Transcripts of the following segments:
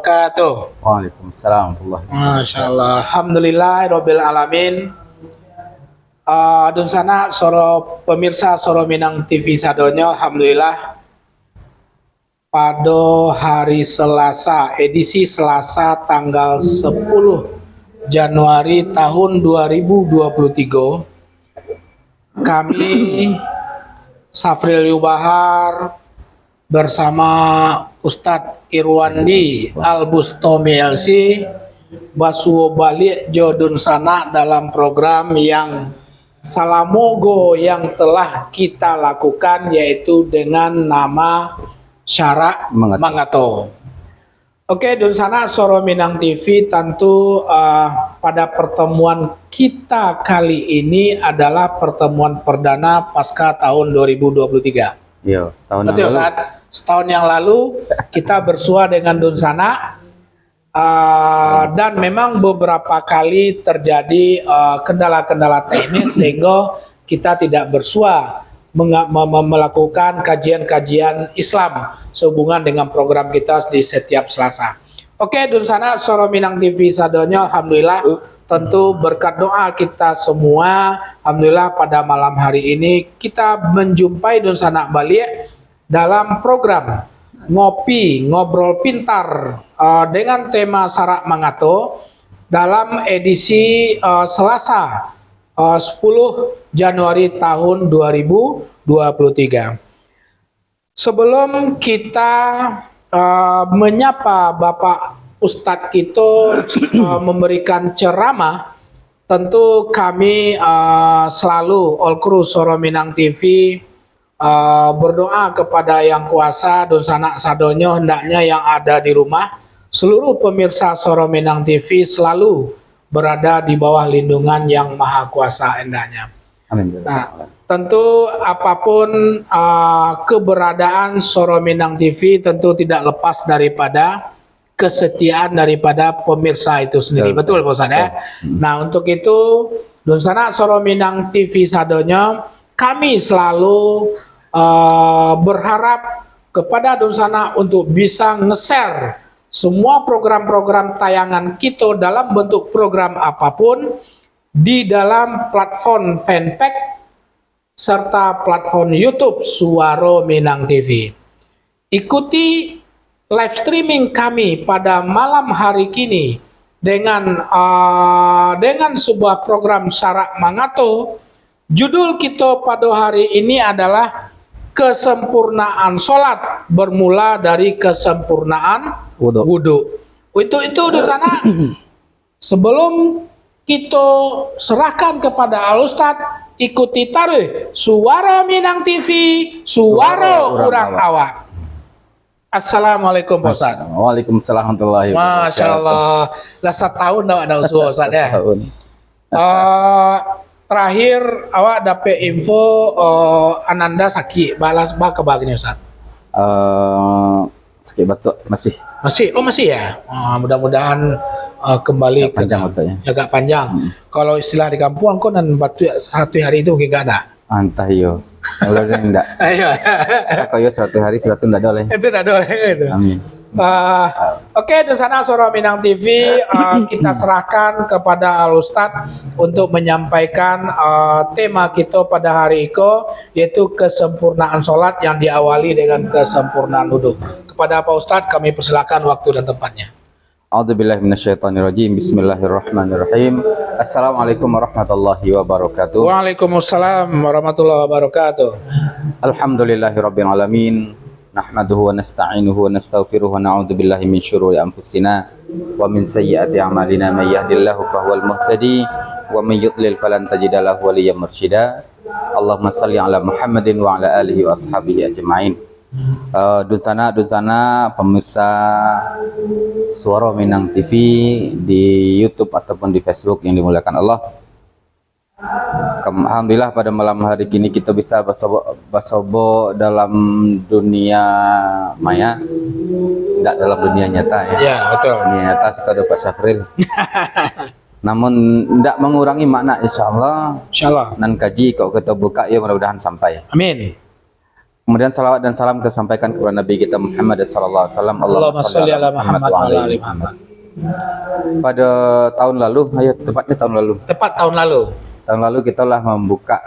wabarakatuh. Waalaikumsalam warahmatullahi Masya wabarakatuh. Allah. Alhamdulillah Rabbil Alamin. Dun sana soro pemirsa Soro Minang TV sadonyo. Alhamdulillah pada hari Selasa, edisi Selasa tanggal 10 Januari tahun 2023, kami Safril Yubahar bersama Ustadz Irwandi Al-Bustami LC Basuwo balik Jodun sana dalam program yang Salamogo yang telah kita lakukan, yaitu dengan nama Syarak Mangato. Oke, Dun sana Soro Minang TV, tentu pada pertemuan kita kali ini adalah pertemuan perdana pasca tahun 2023. Iya, setahun Betul, yang lalu. setahun yang lalu kita bersua dengan Dun sana, dan memang beberapa kali terjadi kendala-kendala teknis sehingga kita tidak bersua melakukan kajian-kajian Islam sehubungan dengan program kita di setiap Selasa. Oke, Dun sana Soro Minang TV sadonyo, alhamdulillah tentu berkat doa kita semua, alhamdulillah pada malam hari ini kita menjumpai Dun sana balik dalam program Ngopi Ngobrol Pintar dengan tema Syarak Mangato dalam edisi Selasa 10 Januari tahun 2023. Sebelum kita menyapa Bapak Ustadz itu memberikan ceramah, tentu kami selalu all crew Soro Minang TV berdoa kepada Yang Kuasa Dun sana sadonyo, hendaknya yang ada di rumah, seluruh pemirsa Soro Minang TV selalu berada di bawah lindungan Yang Maha Kuasa hendaknya. Amin. Nah, tentu apapun keberadaan Soro Minang TV tentu tidak lepas daripada kesetiaan daripada pemirsa itu sendiri. Betul, Pak Ustadz ya? Nah, untuk itu Dun sana Soro Minang TV sadonyo, kami selalu berharap kepada Dun sana untuk bisa nge-share semua program-program tayangan kita dalam bentuk program apapun di dalam platform fanpage serta platform YouTube Suara Minang TV. Ikuti live streaming kami pada malam hari kini dengan sebuah program Syarak Mangato. Judul kita pada hari ini adalah kesempurnaan sholat bermula dari kesempurnaan wudhu. Itu di sana. Sebelum kita serahkan kepada Al Ustadz, ikuti taruh Suara Minang TV, Suara Urang Awak. Assalamualaikum Pak Ustadz. Waalaikumsalam warahmatullahi wabarakatuh. Masya Allah. Lah setahun dah ada usul Ustadz ya. Terakhir awak dapat info Ananda sakit, balas kebagini Ustaz. Sakit batuk masih. Masih ya. Mudah-mudahan kembali agak panjang batuknya. Agak panjang. Kalau istilah di kampung kok nan batuk satu hari itu enggak ada. Entah yo. Udah enggak. Ayo. Kalau yo satu hari satu enggak boleh. Itu enggak boleh itu. Amin. Oke, Dun sana Soro Minang TV, kita serahkan kepada Al Ustadz untuk menyampaikan tema kita pada hari ini, yaitu kesempurnaan sholat yang diawali dengan kesempurnaan wudhu. Kepada Pak Ustadz kami persilakan waktu dan tempatnya. A'udzubillahi minasyaitonirrajim. Bismillahirrahmanirrahim. Assalamualaikum warahmatullahi wabarakatuh. Waalaikumsalam warahmatullahi wabarakatuh. Alhamdulillahirabbil alamin. Nahmaduhu wa nasta'inuhu wa nastaghfiruhu wa na'udzu billahi min syururi anfusina wa min sayyiati a'malina may yahdihillahu fahuwal muhtadi wa may yudlil falan tajida lahu waliyyan mursyida. Allahumma shalli ala Muhammadin wa ala alihi wa ashabihi ajmain. Dun sana pemirsa Suara Minang TV di YouTube ataupun di Facebook yang dimuliakan Allah. Alhamdulillah pada malam hari ini kita bisa bersobo dalam dunia maya, tidak dalam dunia nyata ya. Ya betul. Dunia nyata kepada Pak Safril. Namun tidak mengurangi makna, insya Allah. Insya Allah. Nan kaji kok kita buka ya mudah-mudahan sampai. Amin. Kemudian salawat dan salam kita sampaikan kepada Nabi kita Muhammad sallallahu alaihi wasallam. Allahumma sholli ala Muhammad wa ala ali Muhammad. Pada tahun lalu, tepatnya tahun lalu. Tepat tahun lalu. Tahun lalu kita telah membuka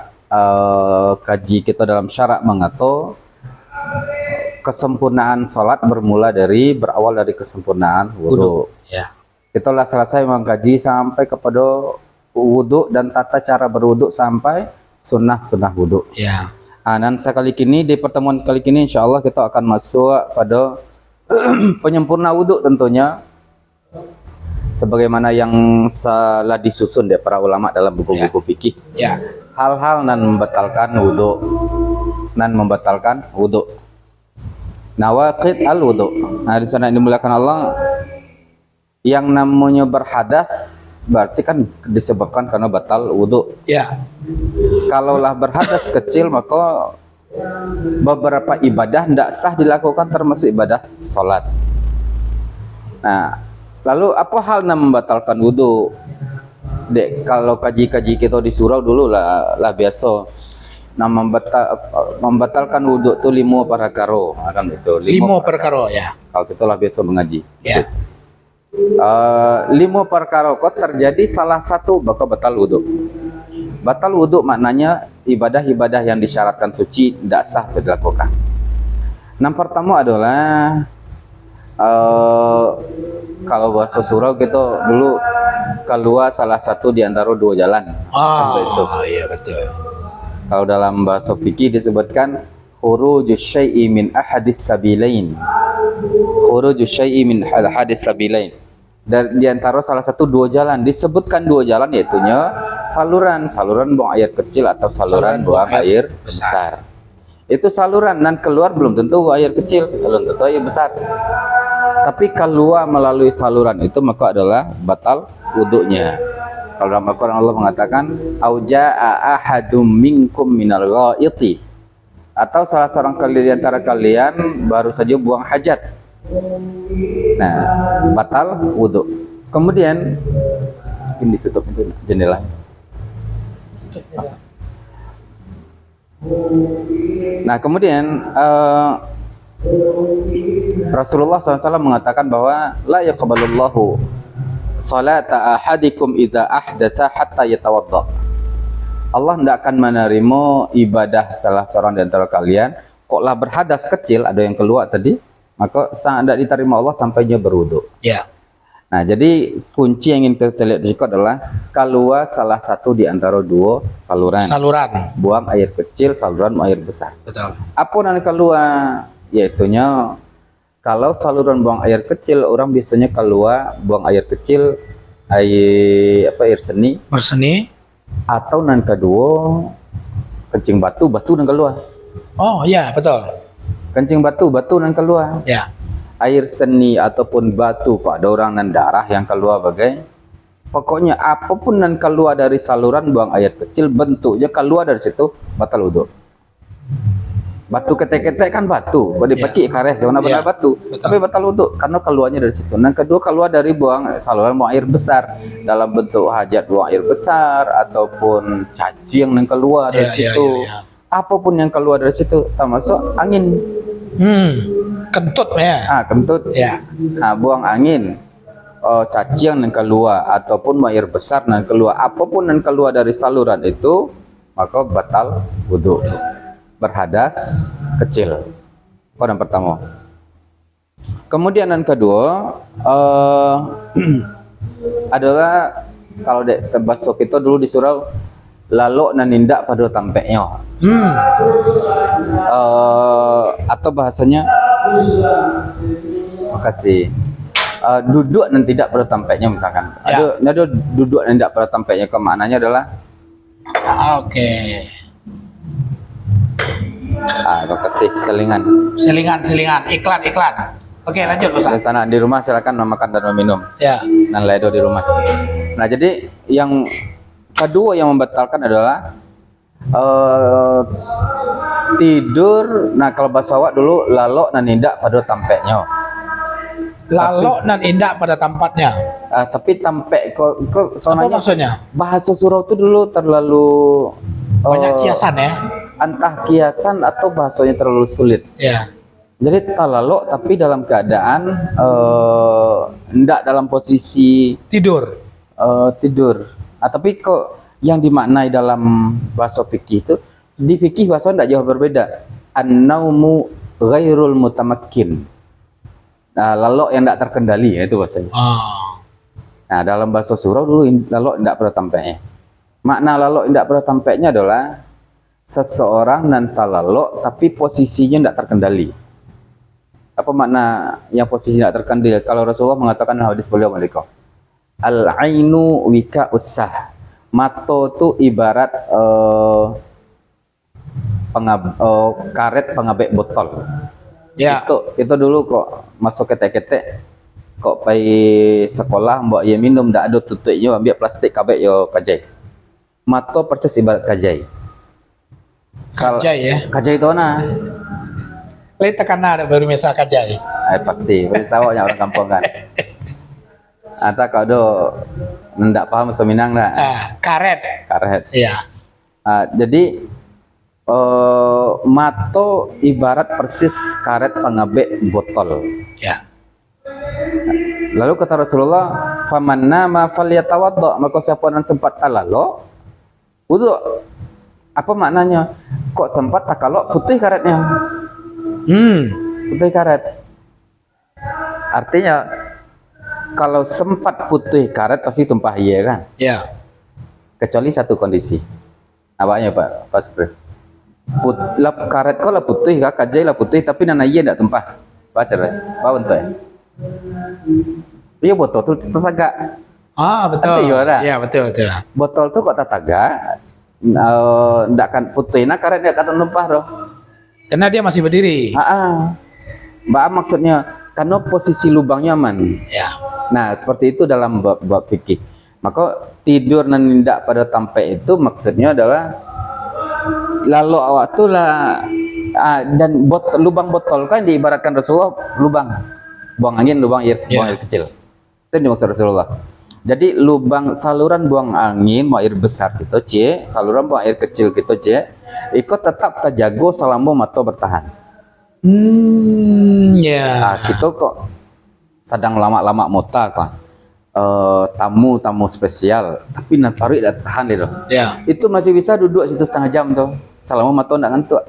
kaji kita dalam syarak mengatur kesempurnaan salat berawal dari kesempurnaan wudu. Ya. Kita telah selesai mengkaji sampai kepada wudu dan tata cara berwudu sampai sunnah wudu. Ya. Dan di pertemuan kali ini insya Allah kita akan masuk pada penyempurna wudu tentunya, sebagaimana yang telah disusun oleh para ulama dalam buku-buku fikih. Ya. Hal-hal nan membatalkan wudu. Nawaqid al wudu. Nah, di sana dimuliakan Allah, yang namanya berhadas berarti kan disebabkan karena batal wudu. Ya. Kalaulah berhadas kecil maka beberapa ibadah tidak sah dilakukan, termasuk ibadah salat. Nah, lalu apa hal yang membatalkan wudu? Dek, kalau kaji-kaji kita di surau dulu lah biasa. Nah, membatalkan wudu itu 5 perkara, kan itu. 5 perkara ya. Kalau kita lah biasa mengaji. Ya. 5 perkara kok terjadi salah satu maka batal wudu. Batal wudu maknanya ibadah-ibadah yang disyaratkan suci tidak sah dilakukan. Yang pertama adalah kalau bahasa surau gitu dulu, keluar salah satu di antara 2 jalan. Itu. Iya betul. Kalau dalam bahasa fikih disebutkan khurujus syai'i min ahadis sabilain. Khurujus syai'i min ahadis sabilain. Dan di antara salah satu 2 jalan, disebutkan 2 jalan, yaitunya saluran buang air kecil atau saluran buang air besar. Itu saluran, dan keluar belum tentu air kecil, belum tentu air besar. Tapi keluar melalui saluran itu maka adalah batal wudunya. Kalau dalam Al-Quran Allah mengatakan auja'a ahadum minkum minal ghaiti, atau salah seorang di antara kalian baru saja buang hajat. Nah, batal wudu. Kemudian ini ditutup itu jendela. Nah, kemudian Rasulullah SAW mengatakan bahwa la yaqbalullahu salata ahadikum idza ahdatsa hatta yatawadda. Allah tidak akan menerima ibadah salah seorang di antara kalian koklah berhadas kecil, ada yang keluar tadi, maka tidak diterima Allah sampai dia berwudu. Ya. Nah, jadi kunci yang ingin kita lihat di situ adalah keluar salah satu di antara 2 saluran. Buang air kecil, saluran air besar. Betul. Apa yang keluar? Yaitunya kalau saluran buang air kecil, orang biasanya keluar buang air kecil, air seni. Berseni. Atau yang kedua kencing batu yang keluar. Oh iya betul. Kencing batu yang keluar. Ya. Air seni ataupun batu pada orang dan darah yang keluar bagai. Pokoknya apapun yang keluar dari saluran buang air kecil, bentuknya keluar dari situ batal wudu. Batu ketek-ketek kan batu, kalau dipecik kareh jangan benar batu. Betul. Tapi batal wudu karena keluarnya dari situ. Yang kedua keluar dari saluran buang air besar dalam bentuk hajat buang air besar ataupun cacing yang keluar dari situ. Apapun yang keluar dari situ termasuk angin. Kentut ya. Kentut. Ya. Nah, buang angin. Cacing yang keluar ataupun air besar yang keluar, apapun yang keluar dari saluran itu maka batal wudu. Berhadas kecil. Yang pertama. Kemudian yang kedua adalah kalau terbasok itu dulu di surau lalu nanindak pada tampeknya. Atau bahasanya makasih. Duduk dan tidak pada tampeknya misalkan. Ada duduk dan tidak pada tampeknya, kemaknanya adalah Oke. Makasih selingan, iklan. Oke, lanjut Ustaz. Di sana di rumah silakan memakan dan meminum. Ya. Dan ledo di rumah. Nah, jadi yang kedua yang membatalkan adalah tidur. Nah, kalau bahasa awak dulu lalok dan indak pada tampeknya. Lalok dan indak pada tempatnya. Tapi tampek kok apa maksudnya? Bahasa surau itu dulu terlalu banyak kiasan ya. entah kiasan atau bahasanya terlalu sulit. Ya. Jadi talaluk tapi dalam keadaan ndak dalam posisi Tidur. tidur. Tapi kok yang dimaknai dalam bahasa fikih itu, di fikih bahasa ndak jauh berbeda. An-naumu ghairul mutamakkin. Nah, lalok yang ndak terkendali, itu bahasanya. Ah. Nah, dalam bahasa surau dulu lalok ndak pernah tampaknya. Makna lalok ndak pernah tampaknya adalah seseorang nan talalok tapi posisinya ndak terkendali. Apa makna yang posisi ndak terkendali? Kalau Rasulullah mengatakan hadis beliau mereka, al-ainu wika usah. Mato itu ibarat karet pengabek botol. Ya. Itu dulu kok masuk ketek-ketek kok pai sekolah mbak ya minum ndak ada tutupnya ambil plastik kabek yo kajai. Mato persis ibarat kajai. Kajai ya. Kajai itu nah. Lain tekana ada baru misal kajai. Pasti, sawahnya orang kampung kan. Atau kalau do ndak paham seminang dah. Karet. Karet. Iya. Jadi mato ibarat persis karet pengabek botol. Ya. Lalu kata Rasulullah, "Faman nama falyatawaddo." Maka siapa yang sempat talaluk, wudu. Apa maknanya? Kok sempat takaluk putih karetnya? Putih karet. Artinya kalau sempat putih karet pasti tumpah iya kan? Ya. Kecuali satu kondisi. Apanya Pak? Pas lap karet kok lah putih, kajai lah putih, tapi nana iya tidak tumpah. Baca lah, apa bentuk? Iya botol tuh tetagak. Betul. Iya betul. Botol tuh kok tetagak, ndak kan putih, nah karet ndak akan tumpah doh. Karena dia masih berdiri. Mbak maksudnya karena posisi lubangnya aman. Ya. Nah seperti itu dalam bab fikih. Maka tidur dan nindak pada tampe itu maksudnya adalah lalu awak tuh lah dan lubang botol kan diibaratkan Rasulullah lubang buang angin, lubang air, buang air kecil. Itu dimaksud Rasulullah. Jadi lubang saluran buang angin, buang air besar gitu, saluran buang air kecil gitu, ikut tetap terjago selama mato bertahan. Ya. Gitu kok sedang lama-lama mota kan. Tamu spesial, tapi tarik dah tahan dia. Ya. Itu masih bisa duduk situ setengah jam tuh, selama mato ndak ngantuk.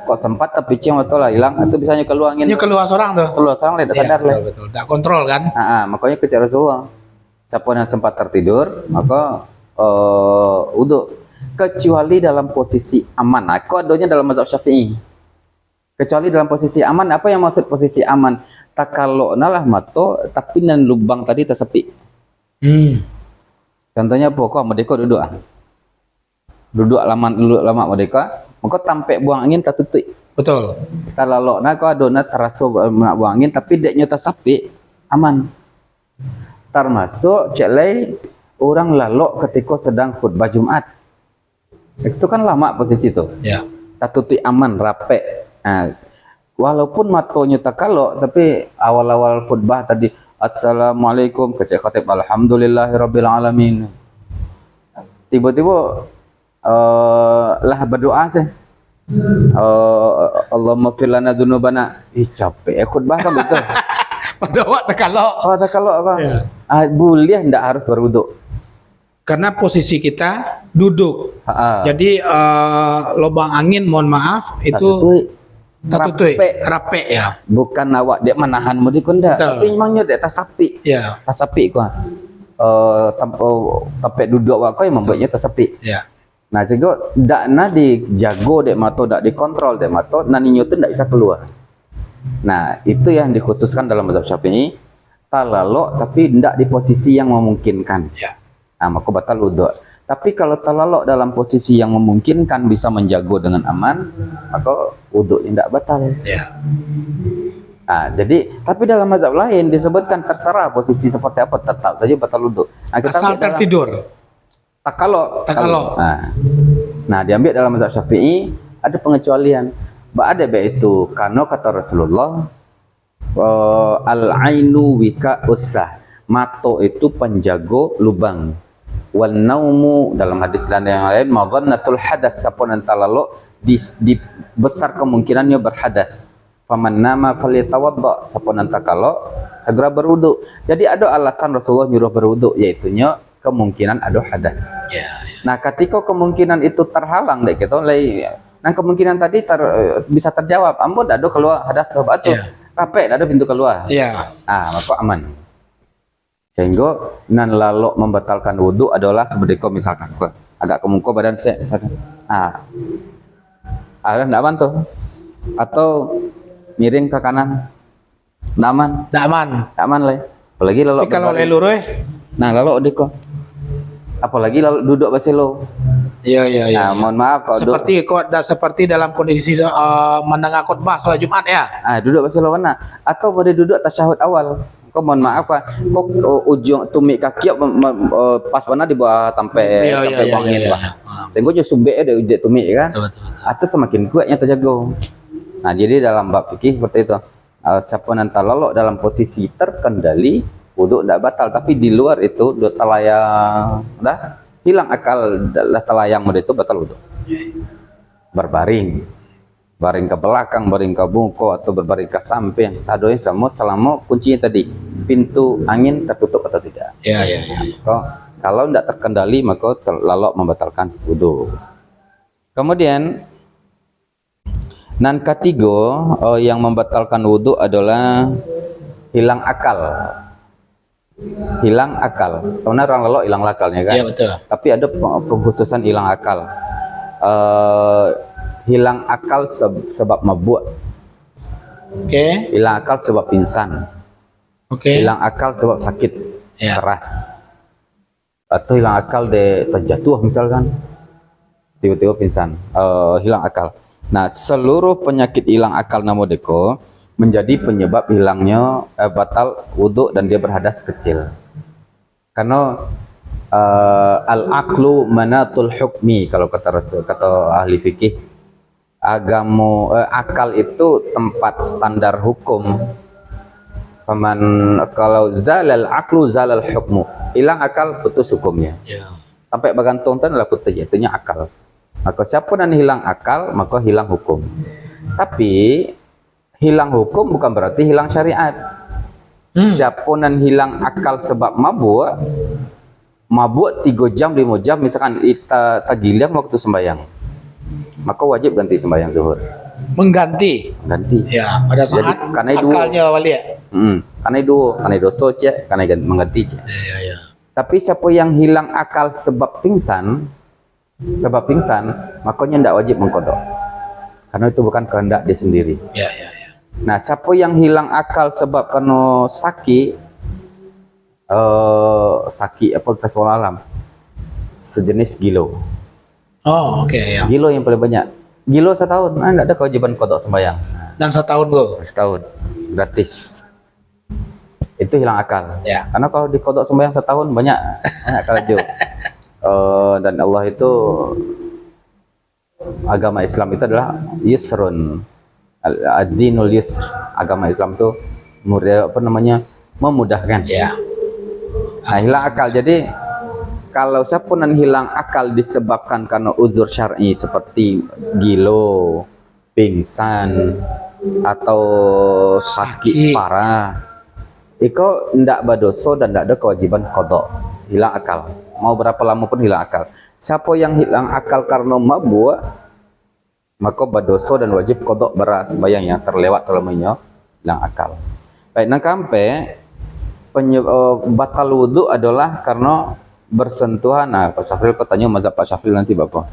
Kok sempat tapi cium atau lah hilang, itu bisanya keluar angin. Ini keluar seorang tuh. Keluar seorang tidak sadar lah. Betul. Ndak kontrol kan? Makanya kejar Rasulullah. Siapa yang sempat tertidur, maka uduk. Kecuali dalam posisi aman. Kok adanya dalam mazhab Syafi'i. Kecuali dalam posisi aman, apa yang maksud posisi aman? Takalok nalah mato, tapi nan lubang tadi tersepi. Contohnya pokok merdeka duduk. Duduk lama merdeka, maka tampek buang angin tertutup. Betul. Takalok nah kau adona terasa nak buang angin, tapi deknya tersepi, aman. Termasuk celai orang lalok ketika sedang khutbah Jumat. Itu kan lama posisi itu. Ya. Tertutup aman, rapek. Nah, walaupun matonya takalok, tapi awal-awal khutbah tadi assalamualaikum kecek khatib alhamdulillahirabbil alamin. Tiba-tiba lah berdoa sih. Allahumma fir lana dzunubana. Capek khutbah kan betul. Berdoa takalok. Takalok apa? Ya. Boleh ndak harus berwudu. Karena posisi kita duduk. Jadi lubang angin mohon maaf itu tertutup, rapek ya. Bukan awak dia menahan mudi konda, tapi memangnya dia tersapi. Ya. Tersapi kok. Tapi duduk awak kau yang membuatnya tersapi. Ya. Nah, juga ndak na dijago dek mato, ndak dikontrol dek mato, naninya itu ndak bisa keluar. Nah, itu yang dikhususkan dalam mazhab Syafi'i, talaluk tapi ndak di posisi yang memungkinkan. Ya. Nah, maka batal wudu. Tapi kalau talaluk dalam posisi yang memungkinkan bisa menjago dengan aman, maka wudu tidak batal. Ya. Nah, jadi tapi dalam mazhab lain disebutkan terserah posisi seperti apa tetap saja batal wudu. Nah, asal tertidur. Takaluk. Nah, diambil dalam mazhab Syafi'i ada pengecualian. Ada itu karena kata Rasulullah al-ainu wika usah. Mato itu penjago lubang. Wan naumu dalam hadis lain yang lain madhannatul hadas, siapa yang terlalu di besar kemungkinannya berhadas. Faman nama falyatawadda, siapa nanti kalau segera berwudu. Jadi ada alasan Rasulullah nyuruh berwudu, yaitunya kemungkinan ada hadas. Ya. Nah, ketika kemungkinan itu terhalang dek gitu, nah kemungkinan tadi bisa terjawab. Ambo dak ada keluar hadas ke batu. Kapek dak ada pintu keluar. Iya. Maka aman. Sehingga nan lalu membatalkan wudu adalah seperti misalkan agak kemuka badan saya misalkan. Ada ndak aman tuh. Atau miring ke kanan. Ndak aman. Ndak aman. Ndak aman lah. Apalagi lalu kalau lelur Nah, lalu deko. Apalagi lalu duduk baselo. Iya. Mohon maaf kalau seperti dalam kondisi mendengar khotbah salat Jumat ya. Duduk baselo mana? Atau boleh duduk tasyahud awal. Kok mohon maaf kok ujung tumit kaki pas mana di bawah sampai bangin bah. Tengok je sumbek ada ujung tumit kan. Betul. Atau semakin kuatnya terjaga. Nah, jadi dalam bab fikih seperti itu. Siapa nanti lalu dalam posisi terkendali, wudu tidak batal, tapi di luar itu udah telayang, hilang akal, telayang itu batal wudu. Berbaring, baring ke belakang, baring ke bungko, atau berbaring ke samping, sadonya semua selama kuncinya tadi, pintu angin tertutup atau tidak. Iya. Kalau tidak terkendali maka lalu membatalkan wudu. Kemudian nan ketiga yang membatalkan wudu adalah hilang akal. Hilang akal. Sebenarnya orang lalu hilang akalnya kan? Iya, betul. Tapi ada pengkhususan hilang akal. Hilang akal sebab mabuk. Oke. Hilang akal sebab pingsan. Oke. Hilang akal sebab sakit keras. Atau hilang akal terjatuh misalkan. Tiba-tiba pingsan. Hilang akal. Nah, seluruh penyakit hilang akal namodeko menjadi penyebab hilangnya batal wudhu dan dia berhadas kecil. Karena al-aqlu manatul hukmi, kalau kata ahli fikih, akal itu tempat standar hukum. Kalau zalal aqlu zalal hukmu, hilang akal putus hukumnya. Sampai bergantung adalah putus, itunya akal. Maka siapa yang hilang akal, maka hilang hukum. Tapi hilang hukum bukan berarti hilang syariat. Siapa yang hilang akal sebab mabuk 3 jam 5 jam misalkan tagilan waktu sembahyang, maka wajib ganti sembahyang zuhur. Ganti. Ya, pada saat jadi, karena akalnya balik. Karena dosa cek, karena mengganti cek. Ya. Tapi siapa yang hilang akal sebab pingsan, makanya tidak wajib mengkodok, karena itu bukan kehendak dia sendiri. Ya. Nah, siapa yang hilang akal sebab karena sakit apa kita alam, sejenis gilo. Oh, oke. Ya. Gilo yang paling banyak. Gilo setahun, tidak ada kewajiban kodok sembahyang. Dan setahun bro? Setahun, gratis. Itu hilang akal. Ya. Karena kalau dikodok sembahyang setahun banyak kalaju. Dan Allah itu, agama Islam itu adalah yusrun, ad-dinul yusr. Agama Islam itu memudahkan. Ya. Nah, hilang akal. Jadi kalau siapa yang hilang akal disebabkan karena uzur syar'i seperti gilo, pingsan, atau sakit parah, itu tidak berdosa dan tidak ada kewajiban kodok. Hilang akal. Mau berapa lama pun hilang akal. Siapa yang hilang akal karena mabuk, maka berdosa dan wajib kodok beras sembahyang yang terlewat selamanya hilang akal. Baik, nak sampai batal wudhu adalah karena bersentuhan. Nah, Pak Syafril kau tanya mazhab Pak Syafril nanti Bapak.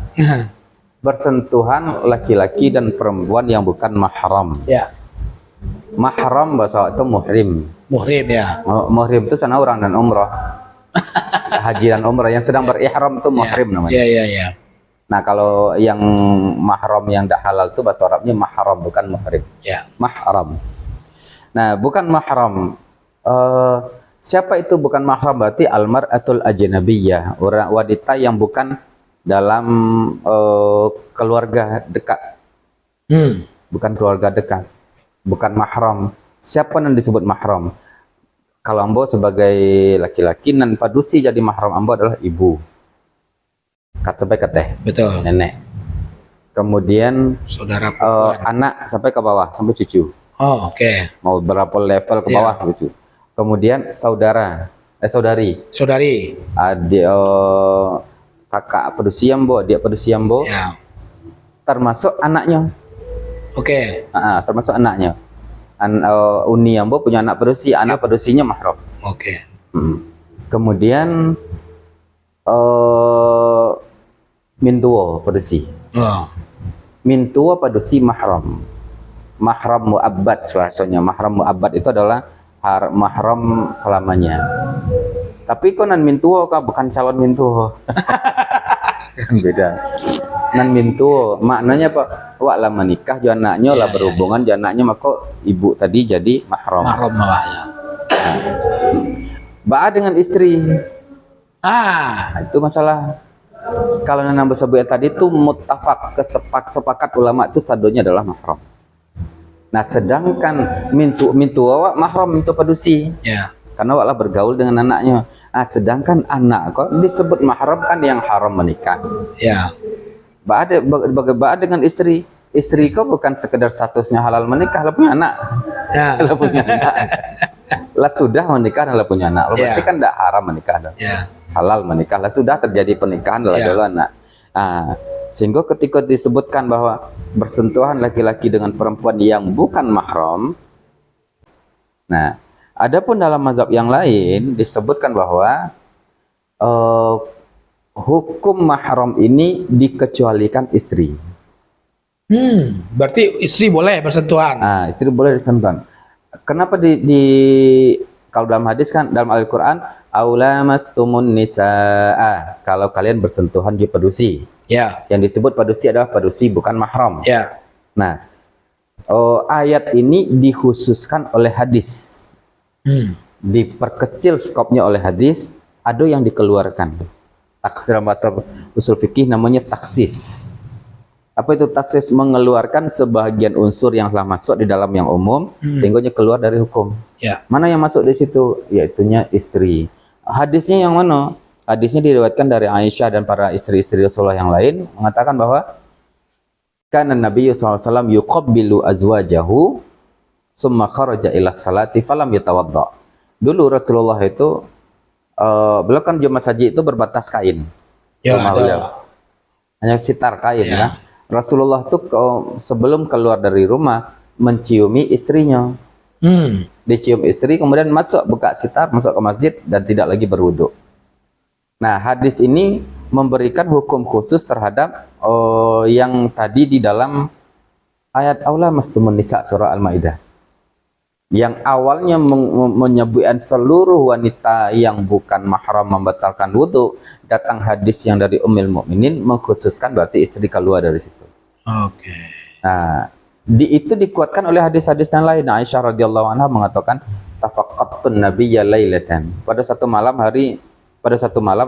Bersentuhan laki-laki dan perempuan yang bukan mahram. Ya. Mahram bahasa itu muhrim. Muhrim ya. Muhrim itu sana orang dan umrah. Haji dan umrah yang sedang berihram itu muhrim namanya. Iya. Nah, kalau yang mahram yang dah halal itu bahasa Arabnya mahram, bukan muhrim. Ya. Mahram. Nah, bukan mahram. Siapa itu bukan mahram? Berarti almar'atul ajnabiyyah, orang wanita yang bukan dalam keluarga dekat. Bukan keluarga dekat. Bukan mahram. Siapa yang disebut mahram? Kalau ambo sebagai laki-laki nan padusi jadi mahram ambo adalah ibu. sampai ke teh, Betul. nenek. Kemudian Saudara perempuan. anak sampai ke bawah, sampai cucu. Oh, oke. Mau berapa level ke bawah cucu. Kemudian saudari, Saudari. adik, kakak pedusiambo, dia pedusiambo, Ya. termasuk anaknya. Oke. Termasuk anaknya. Uni ambo punya anak pedusi, anak pedusinya mahram. Oke. Kemudian mintuo pedusi. Oh. Mintuo pedusi mahram. Mahram mu'abbad bahasanya. Mahram mu'abbad itu adalah mahram selamanya. Tapi kok nan mintuo kah bukan calon mintuo. Kan beda. Nan mintuo maknanya apa? Wak lah menikah jo anaknya lah berhubungan jo anaknya maka ibu tadi jadi mahram. Mahram ya. Ba'a dengan istri. Ah, Itu masalah. Kalau yang sebut tadi itu muttafaq, sepakat ulama itu sadonya adalah mahram. Nah, sedangkan mintu awak mahram, mintu pedusi. ya. Karena awak lah bergaul dengan anaknya. Nah, sedangkan anak kok disebut mahram kan yang haram menikah. Ya. Ba'a dengan istri. Istri kok bukan sekedar statusnya halal menikah, lah punya anak. Ya. Lah punya anak. Lah sudah menikah lah punya anak. Berarti kan tidak haram menikah dong. Ya. Halal menikah lah sudah terjadi pernikahan lah dulu anak. Sehingga ketika disebutkan bahwa bersentuhan laki-laki dengan perempuan yang bukan mahram, nah adapun dalam mazhab yang lain disebutkan bahwa hukum mahram ini dikecualikan istri. Berarti istri boleh bersentuhan. Istri boleh disentuhan. Kenapa kalau dalam hadis kan dalam Al-Qur'an aulamastumun nisaa, kalau kalian bersentuhan di pedusi. Ya. Yang disebut pedusi adalah pedusi bukan mahram. Ya. Nah, ayat ini dikhususkan oleh hadis. Diperkecil skopnya oleh hadis, ada yang dikeluarkan. Taksir bahasa usul fikih namanya taksis. Apa itu taksis? Mengeluarkan sebagian unsur yang telah masuk di dalam yang umum sehingga keluar dari hukum. Ya. Mana yang masuk di situ? Yaitunya istri. Hadisnya yang mana? Hadisnya diriwayatkan dari Aisyah dan para istri-istri Rasulullah yang lain mengatakan bahwa kana Nabi sallallahu alaihi wasallam yuqabbilu azwajahu summa kharaja ila salati falam yatawadda. Dulu Rasulullah itu beliau kan jemaah haji itu berbatas kain. Ya, Hanya sitar kain ya. kan. Rasulullah itu sebelum keluar dari rumah menciumi istrinya. Dicium istri, kemudian masuk buka sitar, masuk ke masjid dan tidak lagi berwudu. Nah, hadis ini memberikan hukum khusus terhadap yang tadi di dalam ayat aula mastumun nisa surah Al-Maidah. Yang awalnya menyebutkan seluruh wanita yang bukan mahram membatalkan wudu, datang hadis yang dari Ummul Mukminin mengkhususkan berarti istri keluar dari situ. Oke. Nah, itu dikuatkan oleh hadis-hadis yang lain. Aisyah radhiyallahu anha mengatakan tafaqqatun nabiyya lailatan. Pada satu malam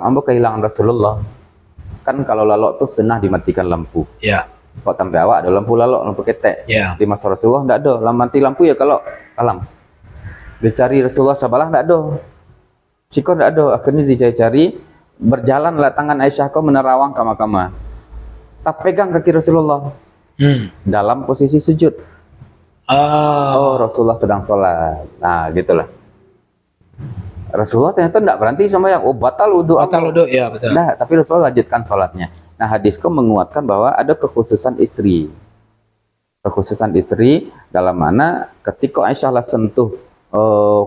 ambo kehilangan Rasulullah. Kan kalau lalok tuh senah dimatikan lampu. Ya. Kok sampai awak ada lampu lalok, lampu ketek. Ya. Di masa Rasulullah enggak ada. Mati lampu ya kalau alam. Dicari Rasulullah sabalah enggak ada. Sikor enggak ada. Akhirnya dicari-cari, berjalanlah tangan Aisyah kau menerawang kama-kama. Tak pegang kaki Rasulullah. Dalam posisi sujud. Oh, Rasulullah sedang sholat. Nah, gitulah. Rasulullah ternyata tidak berhenti sama yang batal wudu. Batal wudu, ya betul. Nah, tapi Rasulullah lanjutkan sholatnya. Nah, hadisku menguatkan bahwa ada kekhususan istri. Kekhususan istri dalam mana ketika Aisyah lah sentuh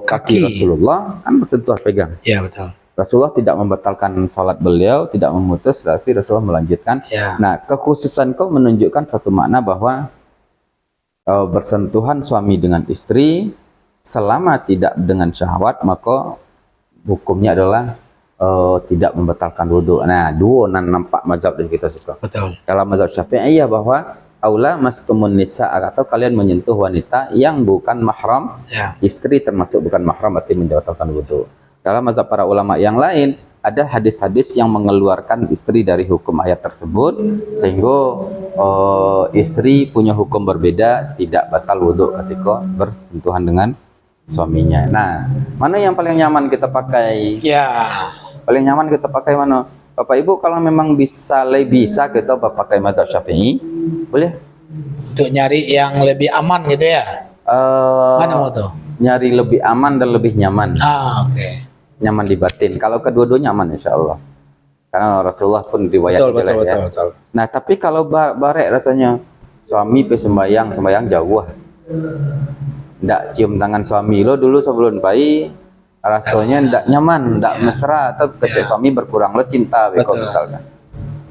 kaki Rasulullah, kan bersentuh pegang. Ya betul. Rasulullah tidak membatalkan sholat beliau, tidak memutus, tapi Rasulullah melanjutkan. Ya. Nah, kekhususan kau menunjukkan satu makna bahwa bersentuhan suami dengan istri selama tidak dengan syahwat, maka hukumnya adalah tidak membatalkan wudhu. Nah, dua nampak mazhab dari kita suka. Betul. Dalam mazhab Syafi'iyah bahwa aula mastumun nisa, atau kalian menyentuh wanita yang bukan mahram, Ya. istri termasuk bukan mahram berarti membatalkan wudhu. Dalam mazhab para ulama yang lain, ada hadis-hadis yang mengeluarkan istri dari hukum ayat tersebut, sehingga istri punya hukum berbeda, tidak batal wudhu ketika bersentuhan dengan suaminya. Nah, mana yang paling nyaman kita pakai? Ya. Paling nyaman kita pakai mana? Bapak Ibu kalau memang bisa kita pakai mazhab Syafi'i, boleh. Untuk nyari yang lebih aman gitu ya. Mana mau tuh? Nyari lebih aman dan lebih nyaman. Oke. Nyaman di batin. Kalau kedua-duanya aman insya Allah. Karena Rasulullah pun riwayat Betul. Nah tapi kalau barek rasanya suami sembayang jauh. Ndak cium tangan suami lo dulu sebelum bayi. Rasanya ndak nyaman, ndak mesra, atau kecil suami berkurang lo cinta, beko misalkan.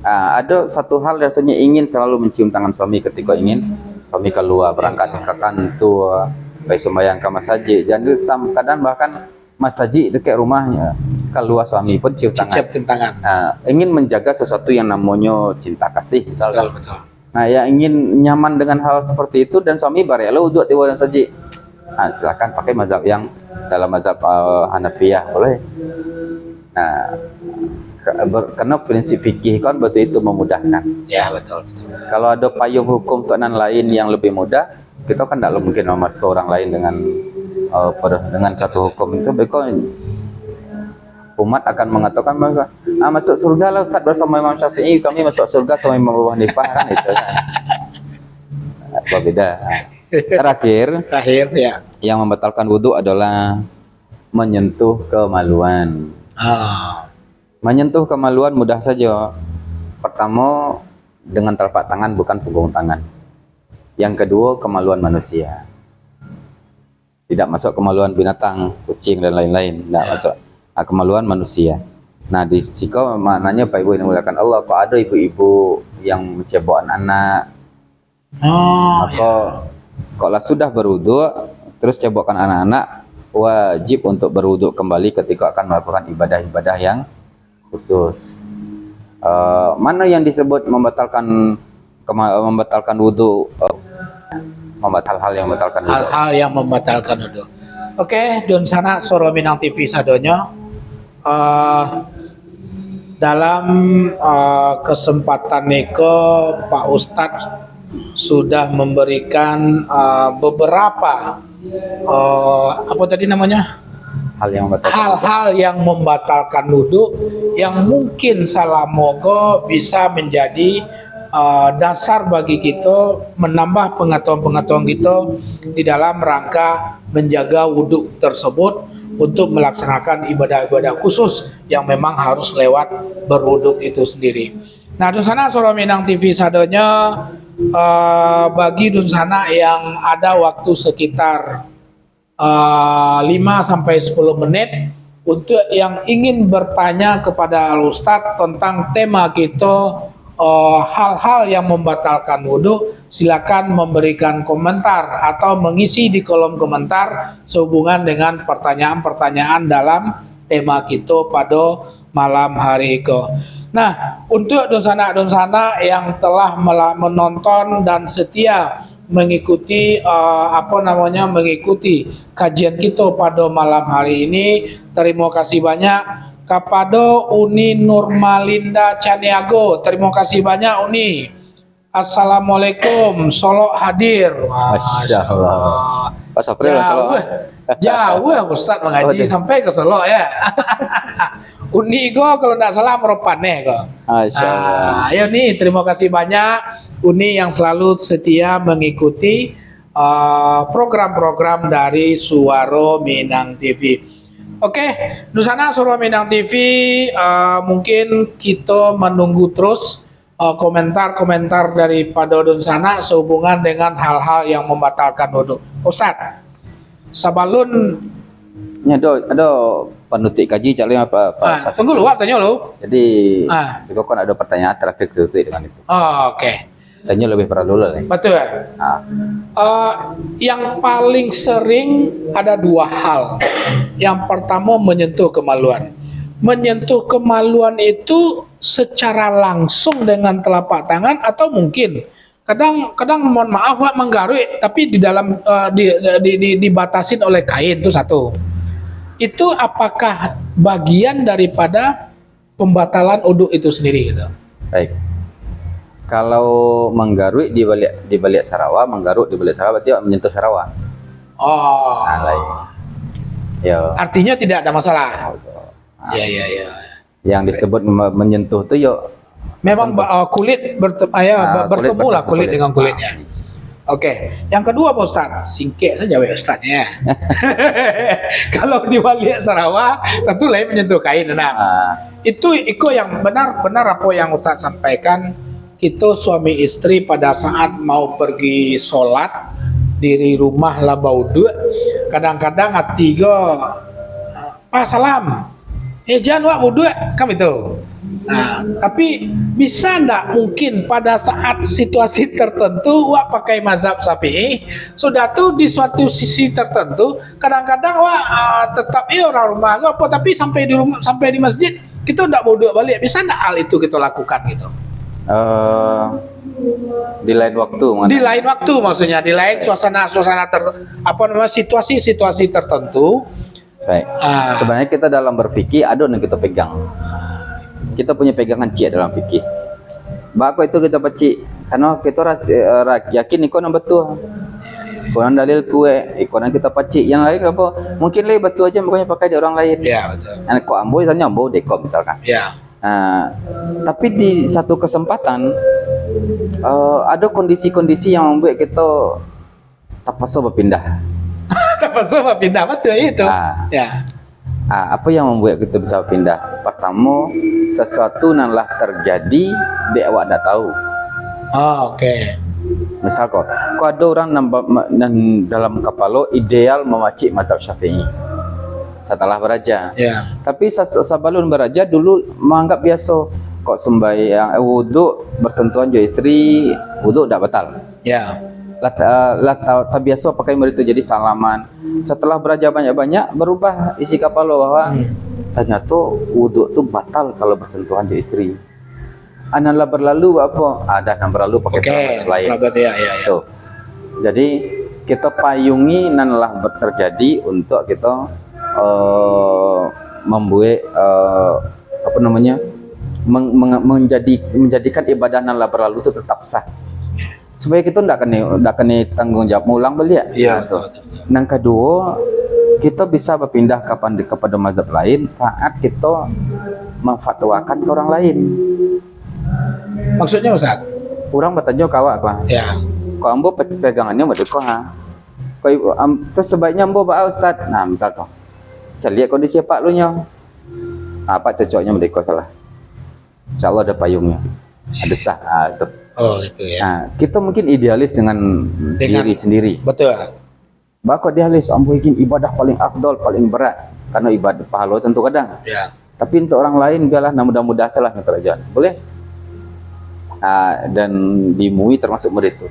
Nah, ada satu hal rasanya ingin selalu mencium tangan suami ketika ingin suami keluar berangkat ke kantor, baik sembahyang ke masjid. Jadi kadang bahkan masjid dekat rumahnya keluar suami pun cium tangan. Nah, ingin menjaga sesuatu yang namanya cinta kasih misalkan. Betul. Nah, ya ingin nyaman dengan hal seperti itu dan suami barek lo uduk tiwa dan saji. Nah, silakan pakai mazhab yang dalam mazhab Hanafiyah boleh. Nah, karena prinsip fikih kan betul itu memudahkan. Ya betul. Kalau ada payung hukum tuanan lain yang lebih mudah, kita kan tidak mungkin memaksa orang lain dengan satu hukum itu. Because umat akan mengatakan bahwa masuk surga lah Ustaz bersama Imam Syafi'i, kami masuk surga sama Imam Abu Hanifah kan itu. Apa beda? Terakhir ya. Yang membatalkan wudhu adalah menyentuh kemaluan. Menyentuh kemaluan mudah saja. Pertama dengan telapak tangan bukan punggung tangan. Yang kedua kemaluan manusia. Tidak masuk kemaluan binatang, kucing dan lain-lain. Tidak masuk. Kemaluan manusia. Nah di siko maknanya Pak Ibu yang dimuliakan Allah, kok ada ibu-ibu yang mencebok anak-anak. Kalau sudah berwudu terus cebokkan anak-anak, wajib untuk berwudu kembali ketika akan melakukan ibadah-ibadah yang khusus. Mana yang disebut membatalkan wudu? Hal-hal yang membatalkan wudu. Hal-hal yang membatalkan wudu. Oke, dun sana Soro Minang TV sadonyo. Dalam kesempatan niko Pak Ustadz sudah memberikan beberapa apa tadi namanya? Hal-hal yang membatalkan wudu yang mungkin salamoga bisa menjadi dasar bagi kita menambah pengetahuan kita di dalam rangka menjaga wudu tersebut untuk melaksanakan ibadah-ibadah khusus yang memang harus lewat berwudu itu sendiri. Nah, Dunsana Soro Minang TV sadonya bagi Dunsana yang ada waktu sekitar 5-10 menit untuk yang ingin bertanya kepada Al-Ustadz tentang tema kita hal-hal yang membatalkan wudhu, silakan memberikan komentar atau mengisi di kolom komentar sehubungan dengan pertanyaan-pertanyaan dalam tema kita pada malam hari ini. Nah, untuk donsana-donsana yang telah menonton dan setia mengikuti mengikuti kajian kita pada malam hari ini, terima kasih banyak kepada Uni Nurmalinda Caniago. Terima kasih banyak Uni. Assalamualaikum, Solo hadir. Masya Allah. Pak Sapril Solo. Jauh ya Ustaz mengaji sampai ke Solo ya. Uni go kalau tidak salah meropane kok. Masya Allah. Ayo nih, terima kasih banyak Uni yang selalu setia mengikuti program-program dari Suara Minang TV. Oke, Dusana Soro Minang TV, mungkin kita menunggu terus komentar-komentar dari Pak Donsana sehubungan dengan hal-hal yang membatalkan wudhu. Ustaz, sabalun ada penutik kaji cari apa? Tunggu lu, tanya lu. Jadi, juga kan ada pertanyaan terakhir dengan itu. Oke. Tanya lebih perlu nih. Betul ya. Yang paling sering ada dua hal. Yang pertama menyentuh kemaluan. Menyentuh kemaluan itu secara langsung dengan telapak tangan atau mungkin kadang mohon maaf Pak menggaruk tapi di dalam dibatasin oleh kain itu satu. Itu apakah bagian daripada pembatalan wudu itu sendiri gitu? Baik. Kalau menggaruk di balik sarawa, berarti menyentuh sarawa. Lain. Ya. Artinya tidak ada masalah. Ya. Yang disebut menyentuh itu yuk Memang kulit bertemu lah kulit dengan kulitnya. Oke, yang kedua Pak Ustadz, singkek saja Pak Ustadz ya. Kalau di Bali Sarawak tentu lain menyentuh kain. Nah, itu yang benar-benar apa yang Ustadz sampaikan. Itu suami istri pada saat mau pergi sholat diri rumah lah baudu. Kadang-kadang atigo Pak salam, jangan wak wudu kam itu. Nah, tapi bisa ndak mungkin pada saat situasi tertentu wak pakai mazhab Syafi'i, sudah tuh di suatu sisi tertentu kadang-kadang wak tetap orang rumah apa, tapi sampai di rumah, sampai di masjid kita ndak wudu balik. Bisa ndak hal itu kita lakukan gitu? Di lain waktu mana? Di lain waktu maksudnya, di lain suasana situasi tertentu. Baik. Sebenarnya kita dalam berfikih ada yang kita pegang. Kita punya pegangan cik dalam fikih. Bako itu kita pecik karena kita yakin ikon betul. Ikonan dalil kue, ikonan kita pecik. Yang lain apa? Mungkin lebih betul aja makanya pakai di orang lain. Ya betul. Kok ambo misalnya ambo dekom misalkan. Ya. Tapi di satu kesempatan ada kondisi-kondisi yang membuat kita terpaksa berpindah. Terpaksa berpindah betul itu. Ya. Apa yang membuat kita bisa pindah? Pertama, sesuatu yang telah terjadi dia awak tak tahu. Oke. Misal kok ada orang dalam kepala ideal memacik mazhab Syafi'i setelah beraja. Yeah. Tapi sebelum beraja dulu menganggap biasa kok sembahyang wudu bersentuhan jo istri, wudu tak batal. Ya. Tak biasa pakai itu jadi salaman. Setelah beraja banyak-banyak berubah isi kepala bahwa ternyata wudu tu batal kalau bersentuhan jo istri. Analah berlalu apa? Ada yang berlalu pakai salaman lain. Ya. Jadi kita payungi nanlah terjadi untuk kita membuat apa namanya menjadikan ibadah nanlah berlalu itu tetap sah. Supaya kita tidak kena tanggung jawab ulang balik. Iya. Yang kedua, kita bisa berpindah kepada mazhab lain saat kita memfatwakan ke orang lain. Maksudnya Ustaz? Orang bertanya kawak apa? Ya. Kau ambo pegangannya berdua ha. Kau terus sebaiknya ambo bawa Ustaz. Nah misal kau, celiak kondisi pak lu nya. Apa cocoknya berdua salah? Insya Allah ada payungnya, ada sah. Itu. Oh itu ya. Nah, kita mungkin idealis dengan diri sendiri. Betul. Bakal idealis, ambo ingin ibadah paling afdol, paling berat. Karena ibadah pahala tentu kadang. Ya. Tapi untuk orang lain biarlah mudah-mudah salah kerajaan. Boleh? Dan di MUI termasuk itu.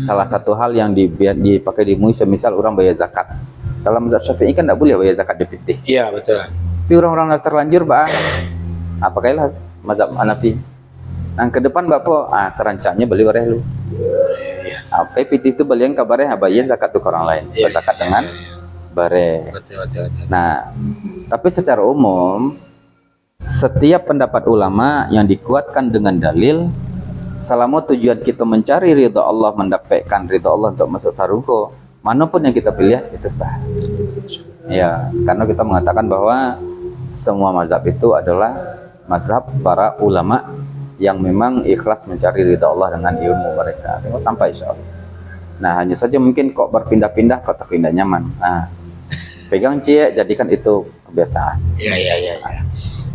Salah satu hal yang dipakai di MUI, semisal orang bayar zakat. Dalam mazhab Syafi'i kan tidak boleh bayar zakat DPT. Iya betul. Tapi orang-orang terlanjur pakailah mazhab Hanafi. Yang ke depan bapak serancanya beli bareh lu. Apa PT itu beli yang kabarnya bayar zakat ke orang lain. Zakat dengan bareh. Betul. Nah, tapi secara umum setiap pendapat ulama yang dikuatkan dengan dalil, selama tujuan kita mencari ridha Allah, mendapatkan ridha Allah untuk masuk surga, manapun yang kita pilih itu sah. Ya, karena kita mengatakan bahwa semua mazhab itu adalah mazhab para ulama yang memang ikhlas mencari ridha Allah dengan ilmu mereka sampai insya Allah. Nah, hanya saja mungkin kok berpindah-pindah, kok terpindah nyaman. Nah, pegang cie, jadikan itu kebiasaan. Iya.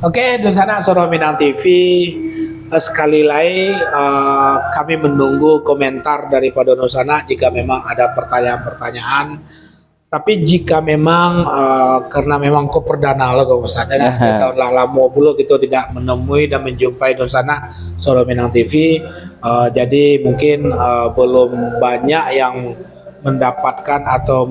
Oke, Dunsana Suro Minang TV, sekali lagi kami menunggu komentar daripada Dunsana jika memang ada pertanyaan-pertanyaan. Tapi jika memang karena memang kok perdana lah kok Ustaz, kita lama dulu kita tidak menemui dan menjumpai Dunsana Suro Minang TV, jadi mungkin belum banyak yang mendapatkan atau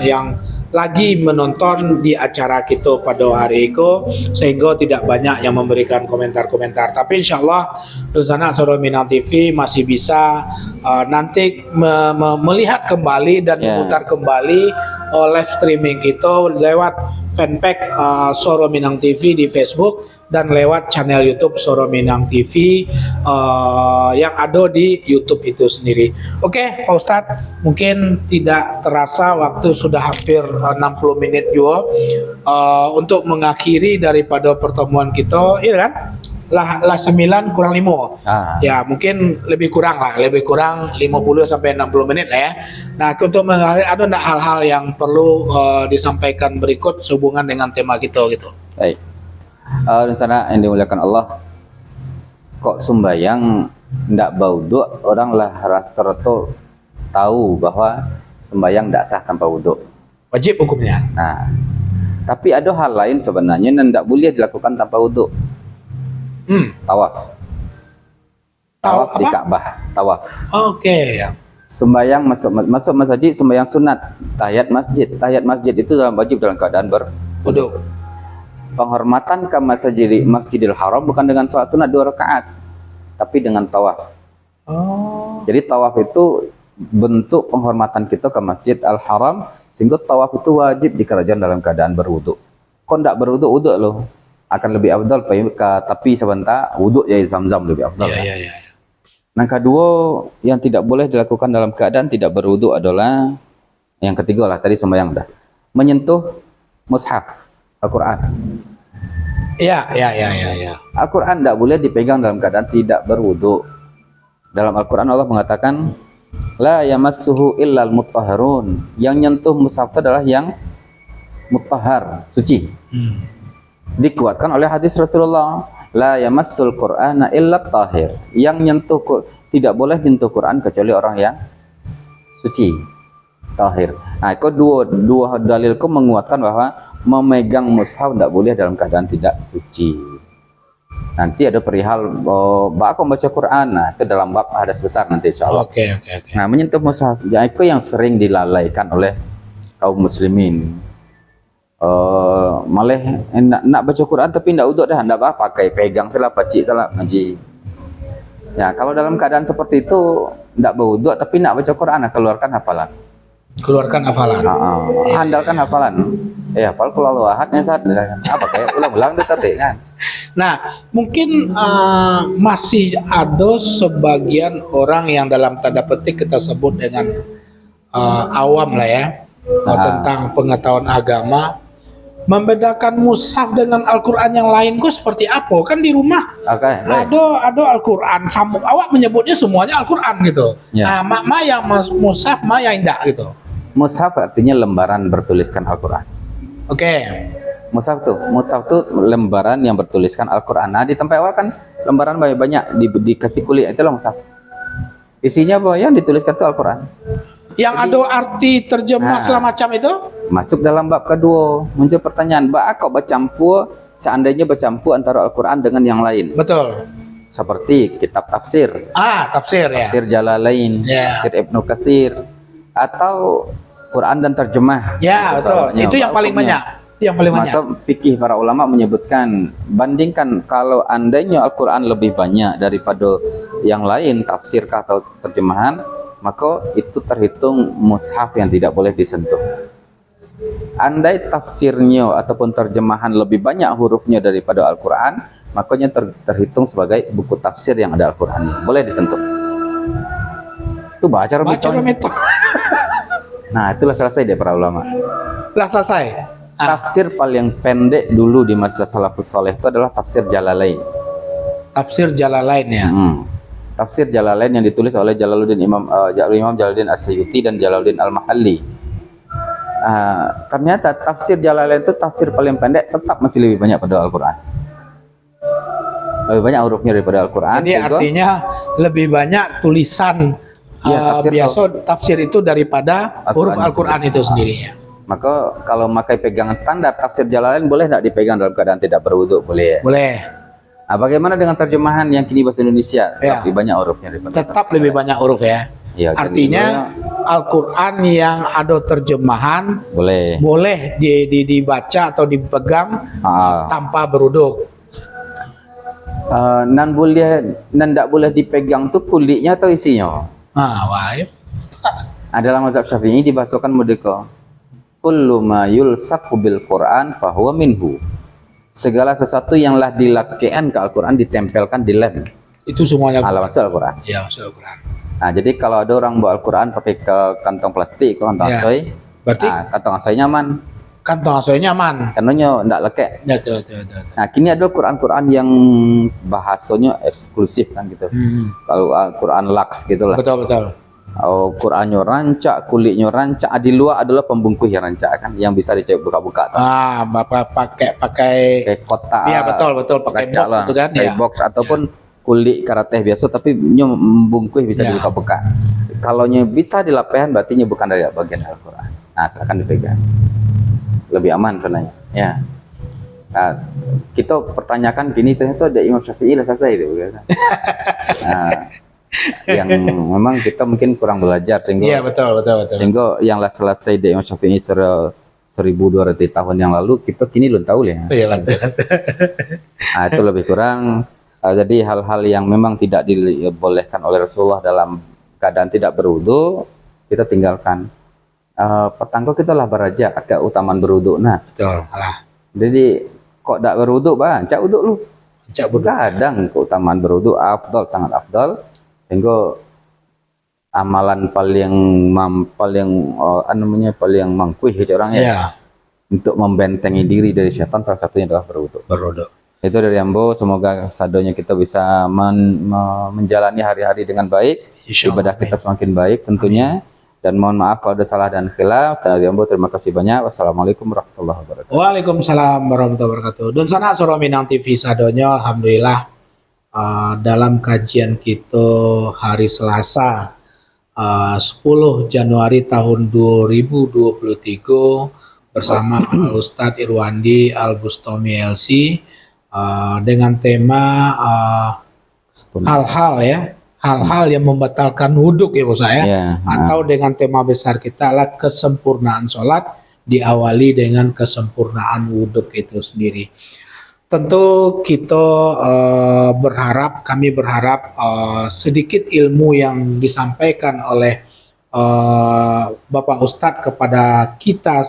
yang lagi menonton di acara kita pada hari itu, sehingga tidak banyak yang memberikan komentar-komentar. Tapi insya Allah Dunsana Suro Minang TV masih bisa nanti melihat kembali dan memutar kembali live streaming kita lewat fanpage Suro Minang TV di Facebook dan lewat channel YouTube Soro Minang TV yang ada di YouTube itu sendiri. Oke, Pak Ustadz, mungkin tidak terasa waktu sudah hampir 60 menit juga untuk mengakhiri daripada pertemuan kita, iya kan? Lah 9 kurang 5. Ya, mungkin lebih kurang 50 sampai 60 menit lah ya. Nah, untuk mengakhiri, ada enggak hal-hal yang perlu disampaikan berikut sehubungan dengan tema kita gitu? Baik. Di sana yang dimuliakan Allah, kok sembayang ndak baudhu, orang lah rata-rata tahu bahwa sembayang ndak sah tanpa wudhu. Wajib hukumnya. Nah, tapi ada hal lain sebenarnya yang ndak boleh dilakukan tanpa wudhu. Tawaf. Tawaf di Ka'bah, tawaf. Oke. Sembayang masuk masjid, sembayang sunat, tahiyat masjid. Tahiyat masjid itu wajib dalam keadaan berwudhu. Penghormatan ke Masjidil Haram bukan dengan sholat sunat 2 rakaat, tapi dengan tawaf. Jadi tawaf itu bentuk penghormatan kita ke Masjid Al-Haram, sehingga tawaf itu wajib dikerjakan dalam keadaan berwudhu. Kok ndak berwudhu, wudhu loh. Akan lebih afdal, tapi sebentar wudhu ya Zam-Zam lebih afdal. Iya. Yang kedua yang tidak boleh dilakukan dalam keadaan tidak berwudhu adalah yang ketiga lah, tadi sembahyang dah, menyentuh mushaf Al-Quran. Iya. Al-Quran tidak boleh dipegang dalam keadaan tidak berwudhu. Dalam Al-Quran Allah mengatakan la yamassuhu illal mutahharun, yang nyentuh mushaf itu adalah yang mutahhar, suci. Dikuatkan oleh hadis Rasulullah, la yamassul Qur'ana illa tahir, yang nyentuh tidak boleh nyentuh Quran kecuali orang yang suci, tahir. Nah, itu dua dalilku menguatkan bahwa memegang mushaf tidak boleh dalam keadaan tidak suci. Nanti ada perihal aku membaca Quran, nah itu dalam bab hadas besar nanti insyaallah. Oke. Nah, menyentuh mushaf ya itu yang sering dilalaikan oleh kaum muslimin. Malah nak baca Quran tapi ndak uduk dah, ndak apa pakai pegang salah, pacik salah ngaji. Ya, kalau dalam keadaan seperti itu ndak berwuduk tapi nak baca Quran, keluarkan hafalan. Andalkan hafalan. Hafal qul huwallahu ahad apa kayak ulang-ulang tadi kan. Nah, mungkin masih ada sebagian orang yang dalam tanda petik kita sebut dengan awam lah ya, tentang pengetahuan agama. Membedakan mushaf dengan Al-Quran yang lain kok seperti apa? Kan di rumah ada Al-Quran, awak menyebutnya semuanya Al-Quran gitu. Nah, yang mushaf, yang tidak gitu. Mushaf artinya lembaran bertuliskan Al-Quran. Oke. Mushaf tuh lembaran yang bertuliskan Al-Quran. Nah, di tempat awak kan lembaran banyak dikasih kulit, itulah mushaf. Isinya bahwa yang dituliskan itu Al-Quran. Yang ada arti terjemah segala macam itu masuk dalam bab kedua. Muncul pertanyaan, kok bercampur, seandainya bercampur antara Al-Quran dengan yang lain? Betul. Seperti kitab tafsir. Tafsir ya. Tafsir Jalalain, tafsir Ibnu Katsir, atau Quran dan terjemah. Ya, betul. Itu yang paling banyak. Atau fikih para ulama menyebutkan, bandingkan kalau andainya Al-Quran lebih banyak daripada yang lain, tafsir atau terjemahan, maka itu terhitung mushaf yang tidak boleh disentuh. Andai tafsirnya ataupun terjemahan lebih banyak hurufnya daripada Al-Quran, makanya terhitung sebagai buku tafsir yang ada Al-Quran, boleh disentuh. Itu baca Ramadan. Nah, itulah selesai deh para ulama. Selesai. Tafsir paling pendek dulu di masa salafus saleh itu adalah tafsir Jalalain. Tafsir Jalalain ya. Tafsir Jalalain yang ditulis oleh Imam Jalaluddin As-Suyuti dan Jalaluddin Al-Mahalli. Ternyata tafsir Jalalain itu tafsir paling pendek, tetap masih lebih banyak pada Al-Quran. Lebih banyak hurufnya daripada Al-Quran. Jadi artinya lebih banyak tulisan tafsir itu daripada huruf Al-Quran itu sendiri ya. Maka kalau memakai pegangan standar tafsir Jalalain boleh tidak dipegang dalam keadaan tidak berwudhu? Boleh. Nah, bagaimana dengan terjemahan yang kini bahasa Indonesia? Lebih banyak hurufnya daripada tetap lebih banyak huruf ya. Artinya Al-Quran yang ada terjemahan boleh dibaca atau dipegang tanpa berwudhu. Nan tidak boleh dipegang tuh kulitnya atau isinya? Adalah mazhab Syafi'i dibahasakan merdeka. Kullu ma yulsaqu bil Quran fahuwa minhu. segala sesuatu yang lah dilakukan ke Al-Quran ditempelkan di lem. Itu semuanya Alamat Al-Quran. ya, masuk Al-Quran. Nah, jadi kalau ada orang bawa Al-Quran pakai ke kantong plastik, ke kantong Ya. asoy, Berarti kantong asoy nyaman, kantong asoynya nyaman. karena ndak lekek. Ya, betul. Nah, kini ada Quran-Quran yang bahasanya eksklusif kan gitu. Kalau Al-Quran laks gitu lah. Betul. Oh, Qurannya rancak, kulitnya rancak, di luar adalah pembungkus yang rancak kan, yang bisa dicek buka-buka. Bapak pakai Kayak kotak. iya betul pakai rancak box lah, itu kan kayak ya. box ataupun kulit karateh biasa, tapi membungkus bisa Ya. dibuka-buka. Kalau bisa dilapehkan berarti bukan dari bagian Al-Quran. Nah, silakan dipegang. Lebih aman sebenarnya. Ya. Nah, kita pertanyakan gini, ternyata ada Imam Syafi'i lah selesai itu. Nah, yang memang kita mungkin kurang belajar sehingga Iya betul. sehingga yang lah selesai di Imam Syafi'i 1200 tahun yang lalu kita kini belum tahu ya. Iya betul. Nah, itu lebih kurang. Jadi hal-hal yang memang tidak dibolehkan oleh Rasulullah dalam keadaan tidak berwudu kita tinggalkan. Petangko kita lah beraja keutamaan berwudu. Nah, Betul. Alah. jadi kok tidak berwudu, bang? Cak wudu lu. Cak wudu. Kadang keutamaan berwudu afdal, sangat afdal, sehingga amalan paling paling mangkuih orangnya Iya. untuk membentengi diri dari setan, salah satunya adalah berwudu. Berwudu. Itu dari Ambo, semoga sadonya kita bisa menjalani hari-hari dengan baik, Insyaallah. ibadah kita semakin baik tentunya. Dan mohon maaf kalau ada salah dan khilaf. Dari Ambo, terima kasih banyak. Wassalamualaikum warahmatullahi wabarakatuh. Waalaikumsalam warahmatullahi wabarakatuh. Dan sana Soro Minang TV sadonya alhamdulillah dalam kajian kita hari Selasa 10 Januari tahun 2023 bersama Al Ustadz Irwandi Al Bustami LC dengan tema hal-hal yang membatalkan wudhu ya Bos saya. Ya, Atau dengan tema besar kita adalah kesempurnaan sholat diawali dengan kesempurnaan wudhu itu sendiri. Tentu kita kami berharap sedikit ilmu yang disampaikan oleh Bapak Ustadz kepada kita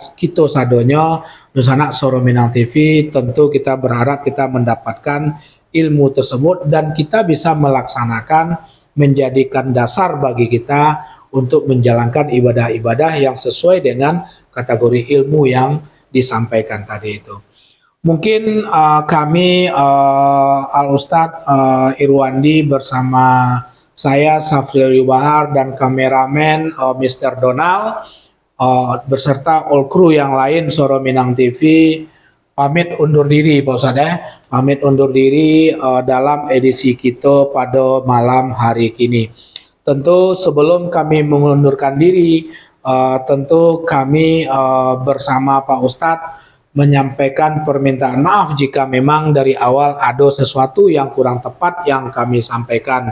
sadonya Nusana Soro Minang TV, tentu kita berharap kita mendapatkan ilmu tersebut dan kita bisa melaksanakan, menjadikan dasar bagi kita untuk menjalankan ibadah-ibadah yang sesuai dengan kategori ilmu yang disampaikan tadi itu. Mungkin kami Al Ustadz Irwandi bersama saya Safril Bahar dan kameramen Mr. Donald beserta all crew yang lain Soro Minang TV pamit undur diri Pak Ustadz ya. Pamit undur diri dalam edisi kita pada malam hari kini. Tentu sebelum kami mengundurkan diri, tentu kami bersama Pak Ustadz menyampaikan permintaan maaf jika memang dari awal ada sesuatu yang kurang tepat yang kami sampaikan.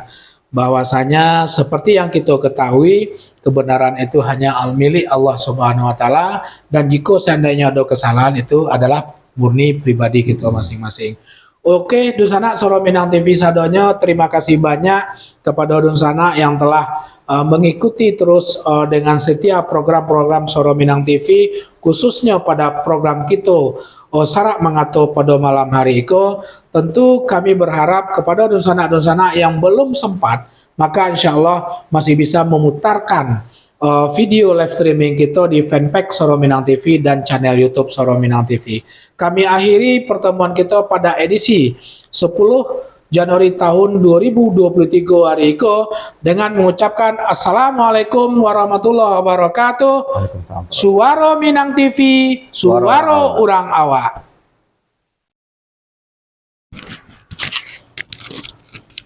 Bahwasanya seperti yang kita ketahui, kebenaran itu hanya milik Allah Subhanahu wa taala, dan jika seandainya ada kesalahan itu adalah murni pribadi kita masing-masing. Oke, Dusana Soro Minang TV sadonya, terima kasih banyak kepada Dusana yang telah mengikuti terus dengan setia program-program Soro Minang TV, khususnya pada program kita Sarak Mengato pada malam hari itu. Tentu kami berharap kepada Dusana-Dusana yang belum sempat, maka insya Allah masih bisa memutarkan video live streaming kita di fanpage Soro Minang TV dan channel YouTube Soro Minang TV. Kami akhiri pertemuan kita pada edisi 10 Januari tahun 2023 hari ini dengan mengucapkan Assalamualaikum warahmatullahi wabarakatuh. Suara Minang TV, suara urang awak.